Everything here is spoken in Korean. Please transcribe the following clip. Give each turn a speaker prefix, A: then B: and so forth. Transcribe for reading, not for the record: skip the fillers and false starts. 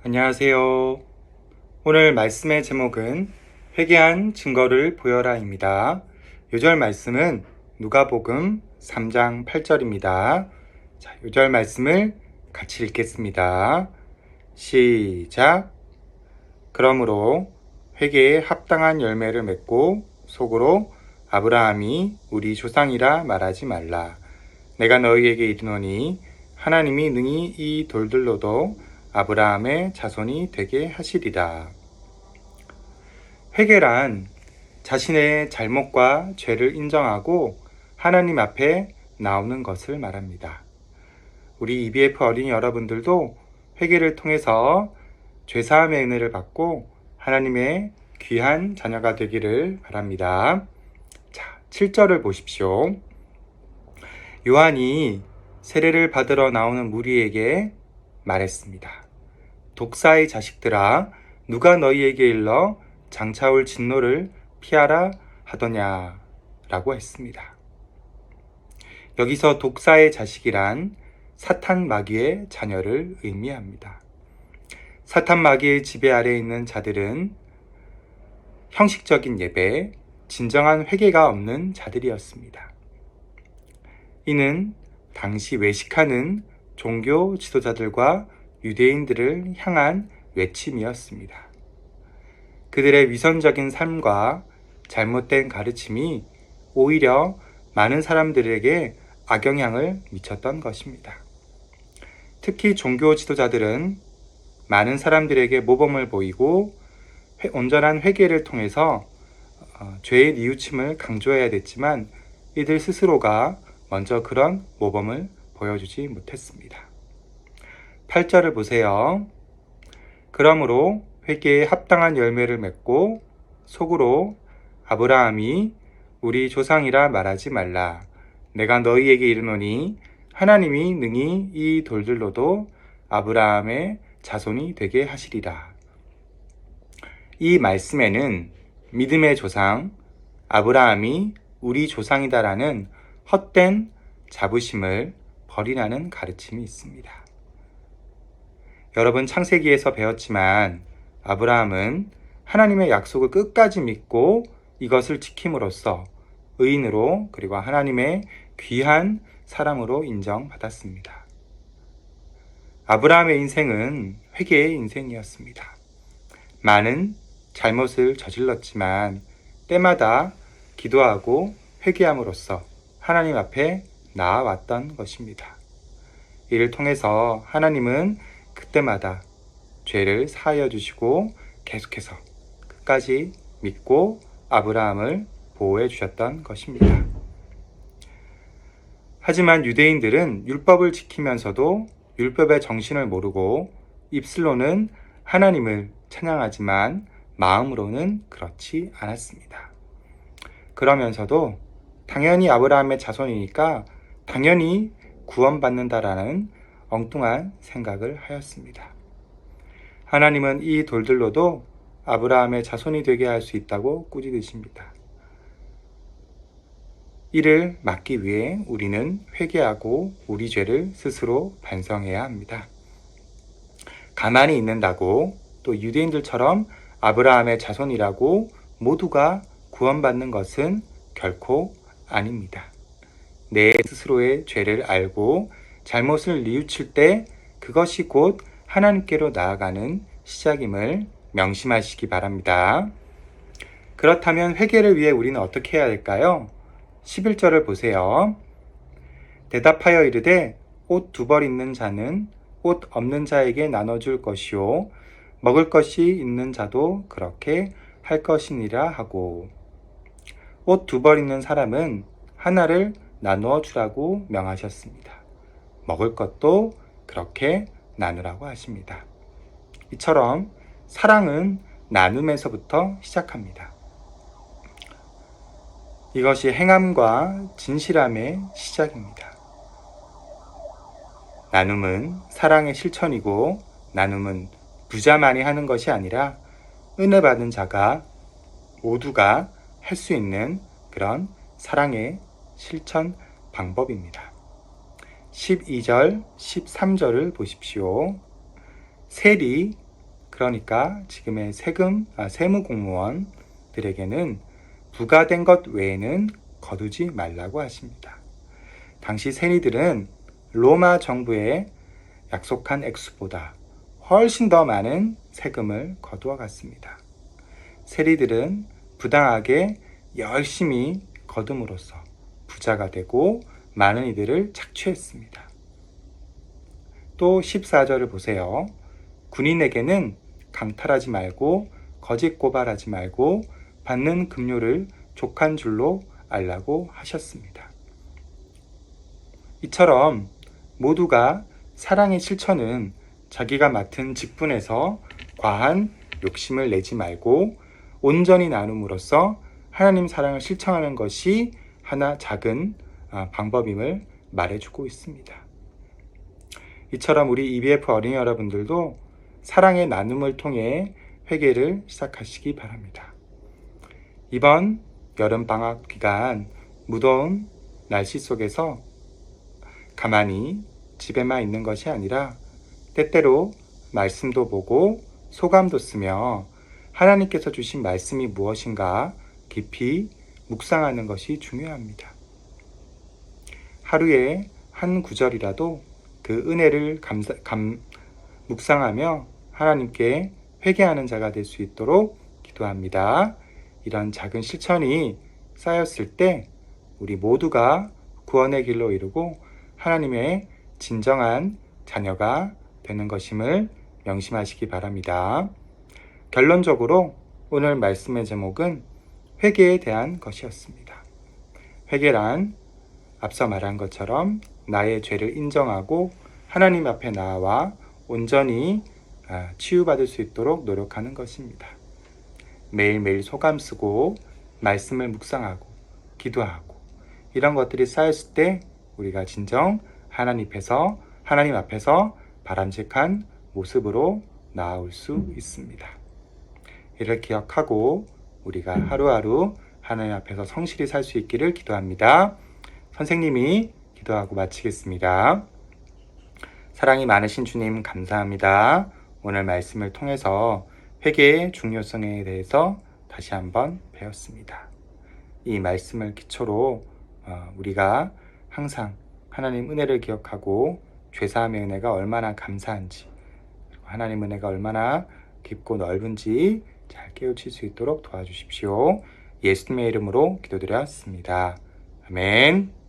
A: 안녕하세요. 오늘 말씀의 제목은 회개한 증거를 보여라입니다. 요절 말씀은 누가복음 3장 8절입니다. 자, 요절 말씀을 같이 읽겠습니다. 시작. 그러므로 회개에 합당한 열매를 맺고 속으로 아브라함이 우리 조상이라 말하지 말라. 내가 너희에게 이르노니 하나님이 능히 이 돌들로도 아브라함의 자손이 되게 하시리라. 회개란 자신의 잘못과 죄를 인정하고 하나님 앞에 나오는 것을 말합니다. 우리 EBF 어린이 여러분들도 회개를 통해서 죄사함의 은혜를 받고 하나님의 귀한 자녀가 되기를 바랍니다. 자, 7절을 보십시오. 요한이 세례를 받으러 나오는 무리에게 말했습니다. 독사의 자식들아, 누가 너희에게 일러 장차올 진노를 피하라 하더냐 라고 했습니다. 여기서 독사의 자식이란 사탄 마귀의 자녀를 의미합니다. 사탄 마귀의 지배 아래에 있는 자들은 형식적인 예배, 진정한 회개가 없는 자들이었습니다. 이는 당시 외식하는 종교 지도자들과 유대인들을 향한 외침이었습니다. 그들의 위선적인 삶과 잘못된 가르침이 오히려 많은 사람들에게 악영향을 미쳤던 것입니다. 특히 종교 지도자들은 많은 사람들에게 모범을 보이고 온전한 회개를 통해서 죄의 뉘우침을 강조해야 됐지만 이들 스스로가 먼저 그런 모범을 보여주지 못했습니다. 8절을 보세요. 그러므로 회개에 합당한 열매를 맺고 속으로 아브라함이 우리 조상이라 말하지 말라. 내가 너희에게 이르노니 하나님이 능히 이 돌들로도 아브라함의 자손이 되게 하시리라. 이 말씀에는 믿음의 조상 아브라함이 우리 조상이다라는 헛된 자부심을 버리라는 가르침이 있습니다. 여러분 창세기에서 배웠지만 아브라함은 하나님의 약속을 끝까지 믿고 이것을 지킴으로써 의인으로 그리고 하나님의 귀한 사람으로 인정받았습니다. 아브라함의 인생은 회개의 인생이었습니다. 많은 잘못을 저질렀지만 때마다 기도하고 회개함으로써 하나님 앞에 나아왔던 것입니다. 이를 통해서 하나님은 그때마다 죄를 사하여 주시고 계속해서 끝까지 믿고 아브라함을 보호해 주셨던 것입니다. 하지만 유대인들은 율법을 지키면서도 율법의 정신을 모르고 입술로는 하나님을 찬양하지만 마음으로는 그렇지 않았습니다. 그러면서도 당연히 아브라함의 자손이니까 당연히 구원받는다라는 엉뚱한 생각을 하였습니다. 하나님은 이 돌들로도 아브라함의 자손이 되게 할 수 있다고 꾸짖으십니다. 이를 막기 위해 우리는 회개하고 우리 죄를 스스로 반성해야 합니다. 가만히 있는다고 또 유대인들처럼 아브라함의 자손이라고 모두가 구원받는 것은 결코 아닙니다. 내 스스로의 죄를 알고 잘못을 뉘우칠 때 그것이 곧 하나님께로 나아가는 시작임을 명심하시기 바랍니다. 그렇다면 회개를 위해 우리는 어떻게 해야 할까요? 11절을 보세요. 대답하여 이르되 옷 2벌 있는 자는 옷 없는 자에게 나눠줄 것이요 먹을 것이 있는 자도 그렇게 할 것이니라 하고, 옷 2벌 있는 사람은 하나를 나누어 주라고 명하셨습니다. 먹을 것도 그렇게 나누라고 하십니다. 이처럼 사랑은 나눔에서부터 시작합니다. 이것이 행함과 진실함의 시작입니다. 나눔은 사랑의 실천이고 나눔은 부자만이 하는 것이 아니라 은혜 받은 자가 모두가 할 수 있는 그런 사랑의 실천 방법입니다. 12절, 13절을 보십시오. 셀이 그러니까 지금의 세무 공무원들에게는 부과된 것 외에는 거두지 말라고 하십니다. 당시 세리들은 로마 정부의 약속한 액수보다 훨씬 더 많은 세금을 거두어 갔습니다. 세리들은 부당하게 열심히 거둠으로써 부자가 되고 많은 이들을 착취했습니다. 또 14절을 보세요. 군인에게는 강탈하지 말고 거짓 고발하지 말고 받는 급료를 족한 줄로 알라고 하셨습니다. 이처럼 모두가 사랑의 실천은 자기가 맡은 직분에서 과한 욕심을 내지 말고 온전히 나눔으로써 하나님 사랑을 실천하는 것이 하나 작은 방법임을 말해주고 있습니다. 이처럼 우리 EBF 어린이 여러분들도 사랑의 나눔을 통해 회개를 시작하시기 바랍니다. 이번 여름방학 기간 무더운 날씨 속에서 가만히 집에만 있는 것이 아니라 때때로 말씀도 보고 소감도 쓰며 하나님께서 주신 말씀이 무엇인가 깊이 묵상하는 것이 중요합니다. 하루에 한 구절이라도 그 은혜를 묵상하며 하나님께 회개하는 자가 될 수 있도록 기도합니다. 이런 작은 실천이 쌓였을 때 우리 모두가 구원의 길로 이루고 하나님의 진정한 자녀가 되는 것임을 명심하시기 바랍니다. 결론적으로 오늘 말씀의 제목은 회개에 대한 것이었습니다. 회개란 앞서 말한 것처럼 나의 죄를 인정하고 하나님 앞에 나와 온전히 치유받을 수 있도록 노력하는 것입니다. 매일매일 소감 쓰고 말씀을 묵상하고 기도하고 이런 것들이 쌓였을 때 우리가 진정 하나님 앞에서 바람직한 모습으로 나아올 수 있습니다. 이를 기억하고 우리가 하루하루 하나님 앞에서 성실히 살 수 있기를 기도합니다. 선생님이 기도하고 마치겠습니다. 사랑이 많으신 주님 감사합니다. 오늘 말씀을 통해서 회개의 중요성에 대해서 다시 한번 배웠습니다. 이 말씀을 기초로 우리가 항상 하나님 은혜를 기억하고 죄사함의 은혜가 얼마나 감사한지 그리고 하나님 은혜가 얼마나 깊고 넓은지 잘 깨우칠 수 있도록 도와주십시오. 예수님의 이름으로 기도드렸습니다. 아멘.